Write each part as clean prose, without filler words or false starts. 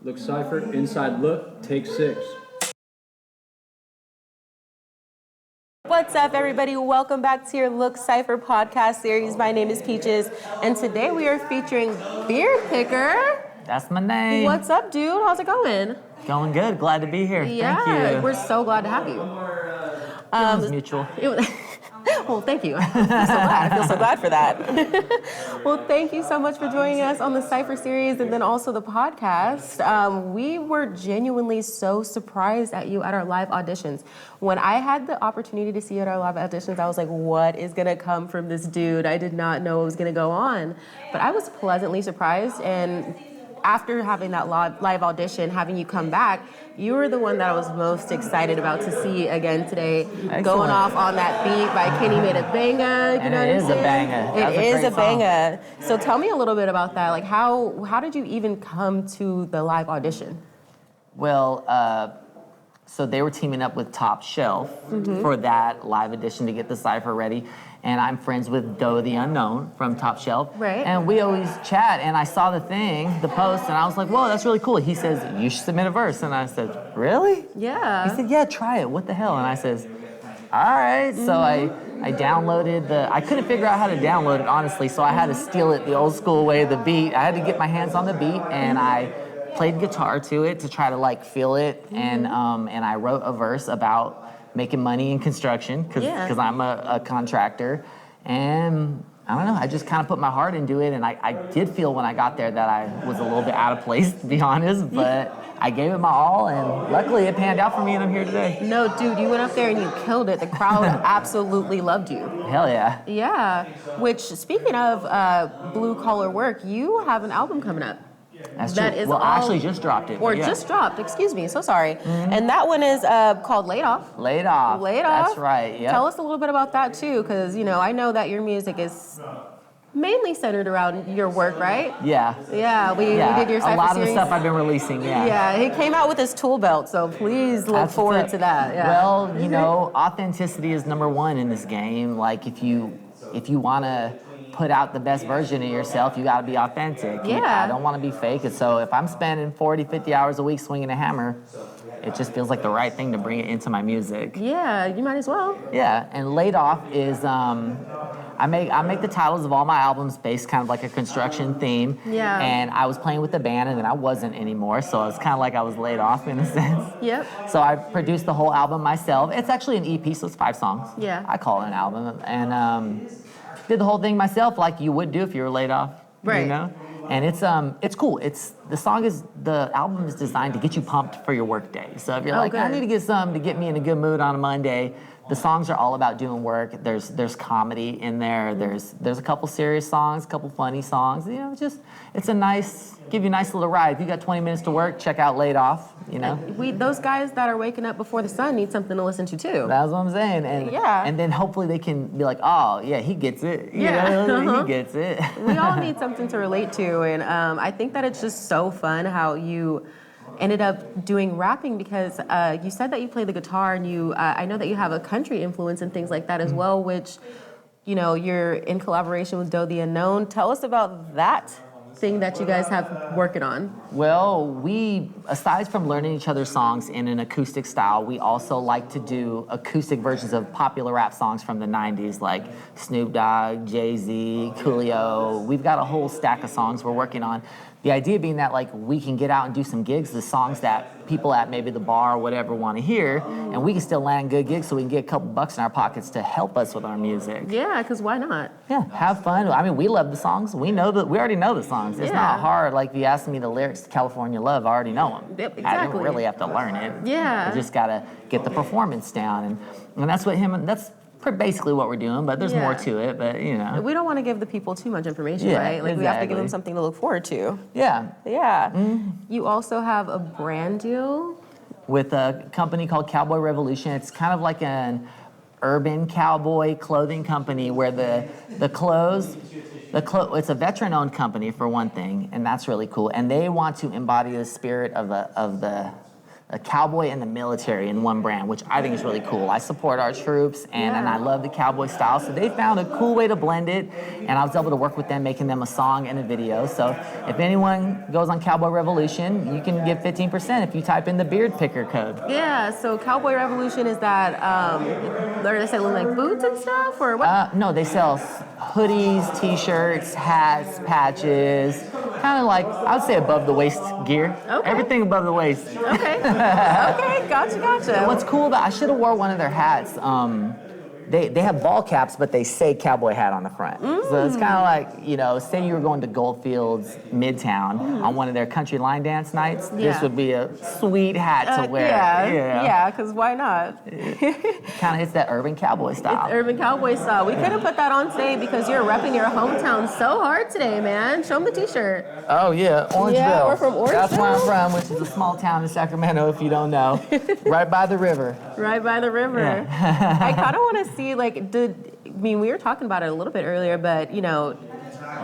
LOOK Cypher, inside look, take 6. What's up, everybody? Welcome back to your LOOK Cypher podcast series. My name is Peaches, and today we are featuring Beer Picker. That's my name. What's up, dude? How's it going? Going good. Glad to be here. Yeah, Thank you. We're so glad to have you. It was mutual. Well, thank you. I feel so glad for that. Well, thank you so much for joining us on the Cypher series and then also the podcast. We were genuinely so surprised at you at our live auditions. When I had the opportunity to see you at our live auditions, I was like, what is going to come from this dude? I did not know what was going to go on. But I was pleasantly surprised, and after having that live audition, having you come back, you were the one that I was most excited about to see again today. Excellent. Going off on that beat by Kenny Made a Banger. You know what I'm saying? It is a banger. It is a banger. So tell me a little bit about that. Like, how did you even come to the live audition? Well, so they were teaming up with Top Shelf for that live audition to get the Cypher ready. And I'm friends with Doe the Unknown from Top Shelf. Right. And we always chat, and I saw the post, and I was like, whoa, that's really cool. He says, you should submit a verse. And I said, really? Yeah. He said, yeah, try it. What the hell? And I says, all right. So I downloaded I couldn't figure out how to download it, honestly, so I had to steal it the old school way, the beat. I had to get my hands on the beat, and I played guitar to it to try to like feel it, and I wrote a verse about making money in construction because I'm a contractor, and I don't know, I just kind of put my heart into it, and I did feel when I got there that I was a little bit out of place, to be honest, but I gave it my all, and luckily it panned out for me, and I'm here today. No, dude, you went up there and you killed it. The crowd absolutely loved you. Hell yeah. Yeah, which, speaking of blue-collar work, you have an album coming up. That's that true. is well, all, I actually just dropped it. Or yeah. just dropped, excuse me, so sorry. And that one is called Laid Off. Laid Off. Laid Off. That's right, yeah. Tell us a little bit about that too, because, you know, I know that your music is mainly centered around your work, right? Yeah. Yeah, we did your Cypher a lot series. of the stuff I've been releasing, yeah. Yeah, he came out with his tool belt, so please look forward to that. Yeah. Well, you know, authenticity is number one in this game. Like, if you want to put out the best version of yourself, you got to be authentic. Yeah. I don't want to be fake. And so if I'm spending 40, 50 hours a week swinging a hammer, it just feels like the right thing to bring it into my music. Yeah, you might as well. Yeah, and Laid Off is, I make the titles of all my albums based kind of like a construction theme. Yeah. And I was playing with the band, and then I wasn't anymore, so it's kind of like I was laid off in a sense. Yep. So I produced the whole album myself. It's actually an EP, so it's 5 songs. Yeah. I call it an album. And did the whole thing myself like you would do if you were laid off. Right. You know? And it's cool. The album is designed to get you pumped for your work day. So if you're I need to get something to get me in a good mood on a Monday, the songs are all about doing work. There's comedy in there. There's a couple serious songs, a couple funny songs. You know, it's give you a nice little ride. If you got 20 minutes to work, check out Laid Off, you know. Those guys that are waking up before the sun need something to listen to too. That's what I'm saying. And then hopefully they can be like, oh, yeah, he gets it. You know, he gets it. We all need something to relate to, and I think that it's just so fun how you ended up doing rapping, because you said that you play the guitar, and I know that you have a country influence and things like that as well, which, you know, you're in collaboration with Doe the Unknown. Tell us about that thing that you guys have working on. Well, we, aside from learning each other's songs in an acoustic style, we also like to do acoustic versions of popular rap songs from the 90s, like Snoop Dogg, Jay-Z, Coolio. We've got a whole stack of songs we're working on. The idea being that, like, we can get out and do some gigs, the songs that people at maybe the bar or whatever want to hear, and we can still land good gigs so we can get a couple bucks in our pockets to help us with our music. Yeah, because why not? Yeah, have fun. I mean, we love the songs. We already know the songs. It's not hard. Like, if you ask me the lyrics to California Love, I already know them. Yep, exactly. I didn't really have to learn it. Yeah. I just got to get the performance down, and that's that's basically what we're doing, but there's more to it, but you know. We don't want to give the people too much information, right? Like, we have to give them something to look forward to. Yeah. Yeah. Mm-hmm. You also have a brand deal with a company called Cowboy Revolution. It's kind of like an urban cowboy clothing company where the clothes, it's a veteran-owned company for one thing, and that's really cool. And they want to embody the spirit of the a cowboy and the military in one brand, which I think is really cool. I support our troops, and I love the cowboy style. So they found a cool way to blend it, and I was able to work with them, making them a song and a video. So if anyone goes on Cowboy Revolution, you can get 15% if you type in the beard picker code. Yeah, so Cowboy Revolution, is that, are they selling like boots and stuff, or what? No, they sell hoodies, t-shirts, hats, patches, kind of like, I would say above the waist gear. Okay. Everything above the waist. Okay. Okay, gotcha. What's cool about, I should have wore one of their hats. They have ball caps, but they say cowboy hat on the front. So it's kind of like, you know, say you were going to Goldfields Midtown on one of their country line dance nights. This would be a sweet hat to wear. Yeah, because why not? Kind of hits that urban cowboy style. It's urban cowboy style. We couldn't put that on today because you're repping your hometown so hard today, man. Show them the t-shirt. Oh, yeah, Orangeville. Yeah, we're from Orangeville. That's where I'm from, which is a small town in Sacramento, if you don't know. Right by the river. Right by the river. Yeah. I kind of want to see, like, we were talking about it a little bit earlier, but, you know,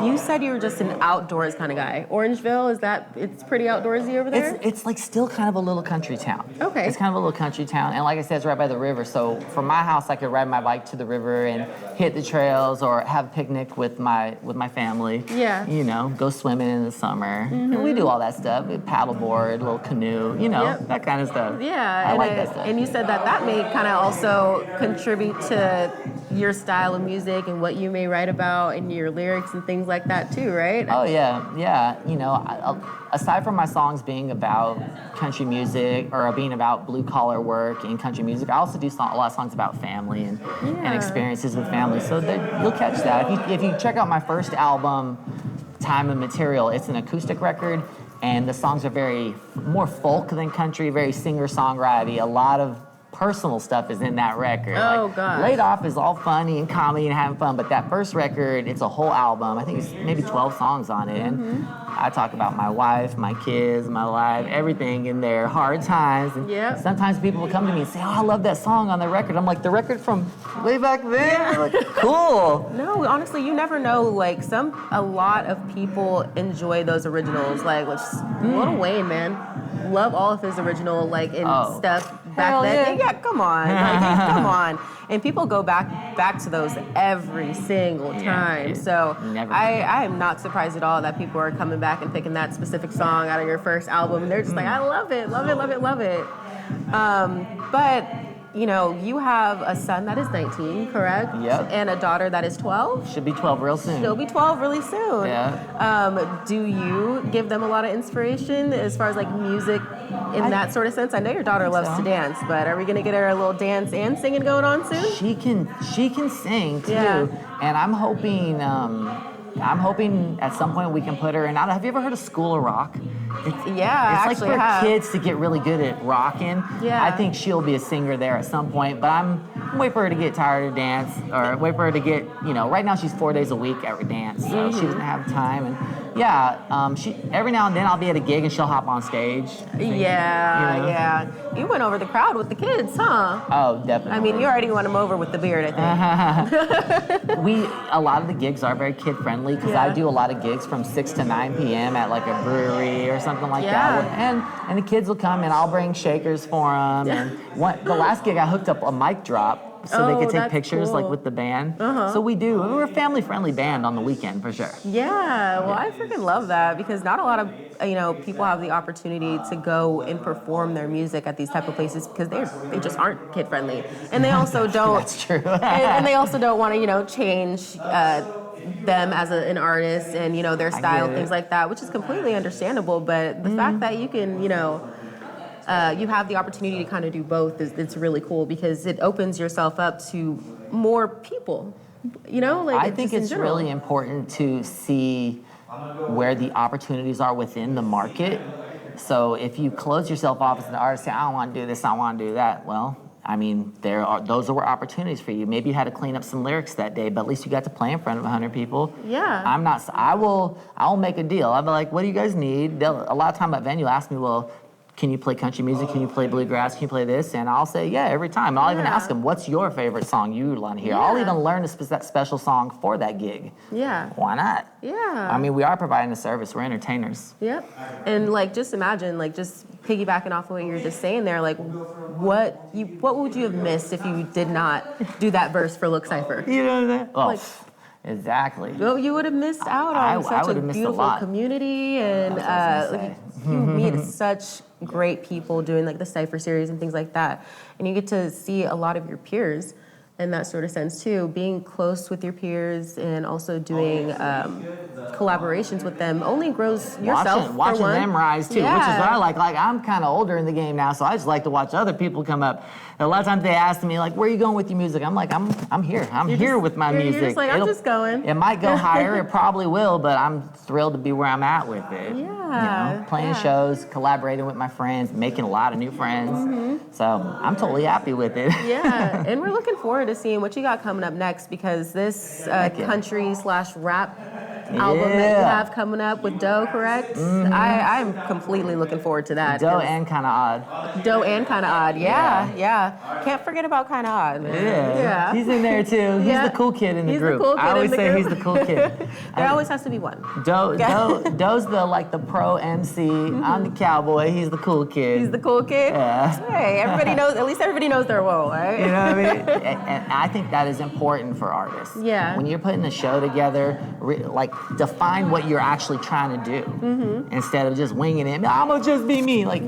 you said you were just an outdoors kind of guy. Orangeville, it's pretty outdoorsy over there? It's like still kind of a little country town. Okay. It's kind of a little country town. And like I said, it's right by the river. So from my house, I could ride my bike to the river and hit the trails or have a picnic with my family. Yeah. You know, go swimming in the summer. And we do all that stuff. We paddleboard, little canoe, you know, that kind of stuff. Yeah. I like that stuff. And you said that may kind of also contribute to your style of music and what you may write about and your lyrics and things like that too, right? Oh, yeah. You know, aside from my songs being about country music or being about blue-collar work in country music, I also do a lot of songs about family and experiences with family. So you'll catch that. If you check out my first album, Time and Material, it's an acoustic record, and the songs are very more folk than country, very singer-songwriter. A lot of personal stuff is in that record. Oh, God. Laid Off is all funny and comedy and having fun, but that first record, it's a whole album. I think it's maybe 12 songs on it. And I talk about my wife, my kids, my life, everything in there, hard times. And sometimes people will come to me and say, oh, I love that song on the record. I'm like, the record from way back then? Like, cool. No, honestly, you never know. Like, a lot of people enjoy those originals. Like, Lil Wayne, man. Love all of his original, stuff back then. Yeah, come on. Come on. And people go back to those every single time. So I am not surprised at all that people are coming back and picking that specific song out of your first album. And they're just like, I love it. But, you know, you have a son that is 19, correct? Yep. And a daughter that is 12? Should be 12 real soon. She'll be 12 really soon. Yeah. Do you give them a lot of inspiration as far as like music in that sort of sense? I know your daughter loves to dance, but are we gonna get her a little dance and singing going on soon? She can sing too, and I'm hoping at some point we can put her in. Have you ever heard of School of Rock? It's like for kids to get really good at rocking. Yeah. I think she'll be a singer there at some point, but I'm wait for her to get tired of dance, or wait for her to get, you know, right now she's 4 days a week at dance, so she doesn't have time. And she every now and then I'll be at a gig and she'll hop on stage. You went over the crowd with the kids, huh? Oh, definitely. I mean, you already won them over with the beard, I think. A lot of the gigs are very kid friendly because I do a lot of gigs from 6 to 9 p.m. at like a brewery or something like that. And the kids will come and I'll bring shakers for them. And the last gig I hooked up a mic drop so they could take pictures like with the band. So we're a family friendly band on the weekend for sure. I freaking love that because not a lot of people have the opportunity to go and perform their music at these type of places because they just aren't kid friendly, and they also don't. That's true. and they also don't want to change them as an artist and their style, things like that, which is completely understandable. But the fact that you can you have the opportunity to kind of do both it's really cool because it opens yourself up to more people. I think it's really important to see where the opportunities are within the market. So if you close yourself off as an artist, say, I don't want to do this, I want to do that, well, I mean, those are opportunities for you. Maybe you had to clean up some lyrics that day, but at least you got to play in front of 100 people. I will make a deal. I'll be like, what do you guys need? A lot of time at venue ask me, well, can you play country music? Can you play bluegrass? Can you play this? And I'll say, yeah, every time. I'll even ask them, what's your favorite song you want to hear? I'll even learn a special song for that gig. Yeah. Why not? Yeah. I mean, we are providing a service. We're entertainers. Yep. And like, just imagine, like, just piggybacking off of what you're just saying there, like, what would you have missed if you did not do that verse for Look Cypher? You know what I'm saying? Well, Like, exactly. well, you would have missed out on such a beautiful community, and you meet such great people doing like the Cypher series and things like that, and you get to see a lot of your peers in that sort of sense too. Being close with your peers and also doing collaborations with them only grows yourself. Watching them rise too, which is what I like. Like, I'm kind of older in the game now, so I just like to watch other people come up. And a lot of times they ask me like, "Where are you going with your music?" I'm like, "I'm here. I'm here with my music." You're just like, I'm just going. It might go higher. It probably will, but I'm thrilled to be where I'm at with it. Yeah. You know, playing shows, collaborating with my friends, making a lot of new friends. So I'm totally happy with it. Yeah, and we're looking forward to seeing what you got coming up next, because this country/rap album that you have coming up with Doe, correct? I'm completely looking forward to that. Doe and Kinda Odd. Doe and Kinda Odd, yeah. Can't forget about Kinda Odd, man. Yeah. He's in there too. He's the cool kid in the group. I always say he's the cool kid. There always has to be one. Doe's the pro MC. I'm the cowboy. He's the cool kid. He's the cool kid? Yeah. Hey, everybody knows, at least everybody knows their role, right? You know what I mean? And I think that is important for artists. Yeah. When you're putting a show together, like, define what you're actually trying to do instead of just winging it. I'm gonna just be me. Like,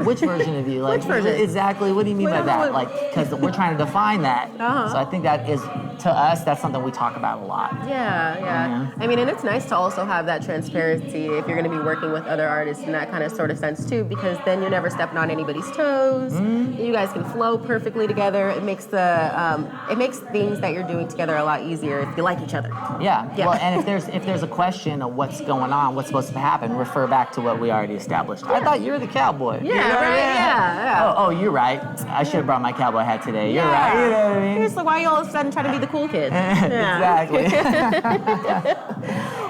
which version of you? Like, which version? Exactly. What do you mean by that? Like, because we're trying to define that. So I think that is, to us, that's something we talk about a lot. Yeah. I mean, and it's nice to also have that transparency if you're going to be working with other artists in that kind of sort of sense too, because then you're never stepping on anybody's toes. You guys can flow perfectly together. It makes things that you're doing together a lot easier if you like each other. Yeah. Well, and if there's a question of what's going on, what's supposed to happen, refer back to what we already established. I thought you were the cowboy. Yeah. Oh, you're right. I should have brought my cowboy hat today. You're right. You know what I mean? It's like, why are you all of a sudden trying to be the cool kid? Exactly.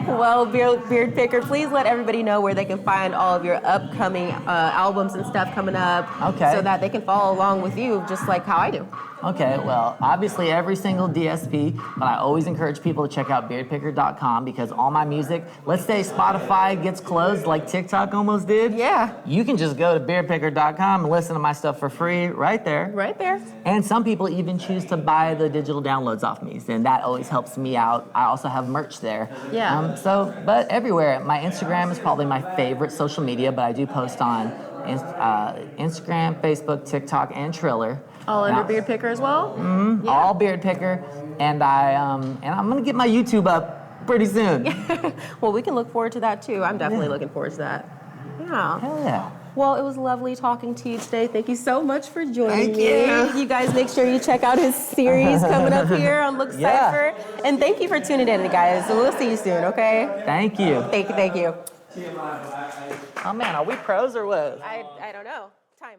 Well, Beard Picker, please let everybody know where they can find all of your upcoming albums and stuff coming up, so that they can follow along with you, just like how I do. Okay, well, obviously every single DSP, but I always encourage people to check out beardpicker.com, because all my music, let's say Spotify gets closed like TikTok almost did. Yeah. You can just go to beardpicker.com and listen to my stuff for free right there. Right there. And some people even choose to buy the digital downloads off me, and that always helps me out. I also have merch there. Yeah. But everywhere. My Instagram is probably my favorite social media, but I do post on Instagram, Facebook, TikTok, and Triller. All under Beard Picker as well? All Beard Picker, and I'm gonna get my YouTube up pretty soon. Well, we can look forward to that too. I'm definitely looking forward to that. Yeah. Hell yeah. Well, it was lovely talking to you today. Thank you so much for joining me. Thank you. You guys make sure you check out his series coming up here on Look Cypher. And thank you for tuning in, guys. So we'll see you soon, okay? Thank you. Thank you. Oh man, are we pros or what? I don't know. Time.